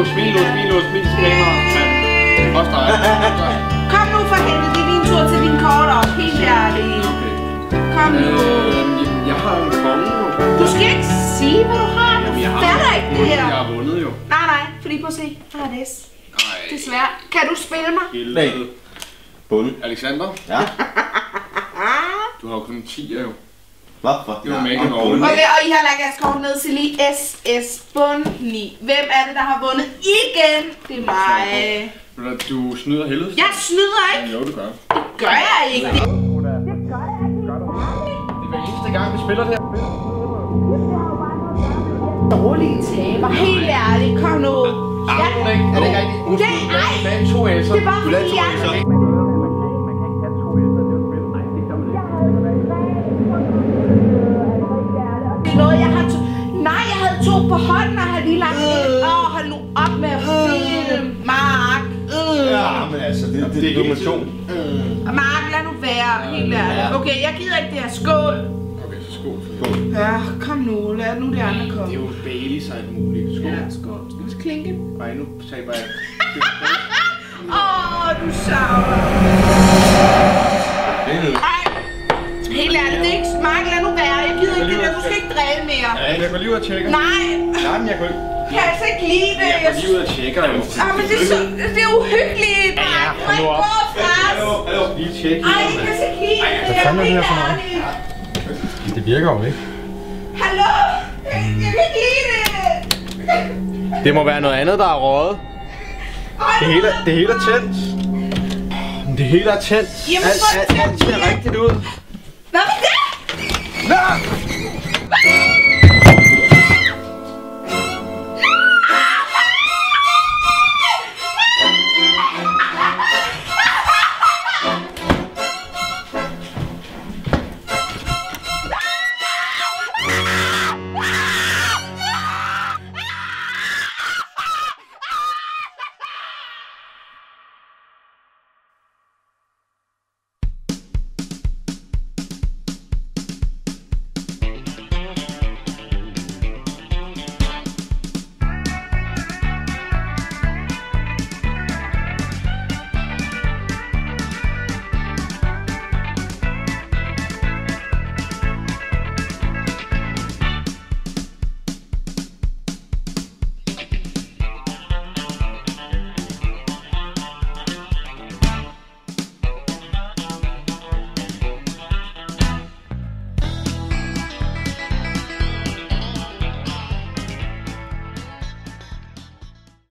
Smil kamera. Også dig. Kom nu for helvede, det er din tur til din kort op. Helt ærligt. Kom nu. Jeg har en konge. Du skal ikke sige, hvad du har. Du fatter ikke det her. Jeg har vundet jo. Nej, fordi prøv at se. Jeg har det. Desværre. Kan du spille mig? Nej. Bunde. Alexander? Ja? Du har jo kun 10'er jo. Hvorfor? Det var mega dårligt. Okay, og I har lagt jeres kort ned til lige SS Bundni. Hvem er det, der har vundet igen? Det er mig. Du snyder helvede. Jeg snyder ikke. Jo, du gør. Det gør jeg ikke. Det gør jeg ikke. Det er hver eneste gang, vi spiller det her. Dårlige taber. Helt ærligt, kom nu. Er det ikke rigtigt? Det er ej. 2 S'er. Det er bare fordi jeg... Noget, jeg har nej, jeg havde 2 på hånden og har lige lagt det. Hold nu op med at filme, Mark. Ja, men altså, det er donation. Mark, lad nu være, helt ærligt. Okay, jeg gider ikke det her. Skål. Okay, så skål. Ja, kom nu. Lad nu de andre komme. Det er jo Baileys og alt muligt. Skål. Ja, skål. Skal vi klinke? Nej, nu taber jeg. Du savler. Helt ærligt, det er ikke Mark, lad nu være. Jeg gider ikke det der. Du skal ikke drille mere. Ja, jeg går lige ud og tjekker. Nej. Nej, men jeg går Kan jeg altså ikke lide det? Jeg går lige ud og tjekker jo. Men det er uhyggeligt, Mark. Du må ikke gå fra os. Hallo, lige tjekke. Ej, jeg kan altså ikke lide det. Hvad fanden er det her for noget? Det virker jo ikke. Hallo? Jeg kan ikke lide det. Det må være noget andet, der er røget. Det hele er tændt. Det hele er tændt. Jamen, alt ser rigtigt ud. Hvad var det? Nå!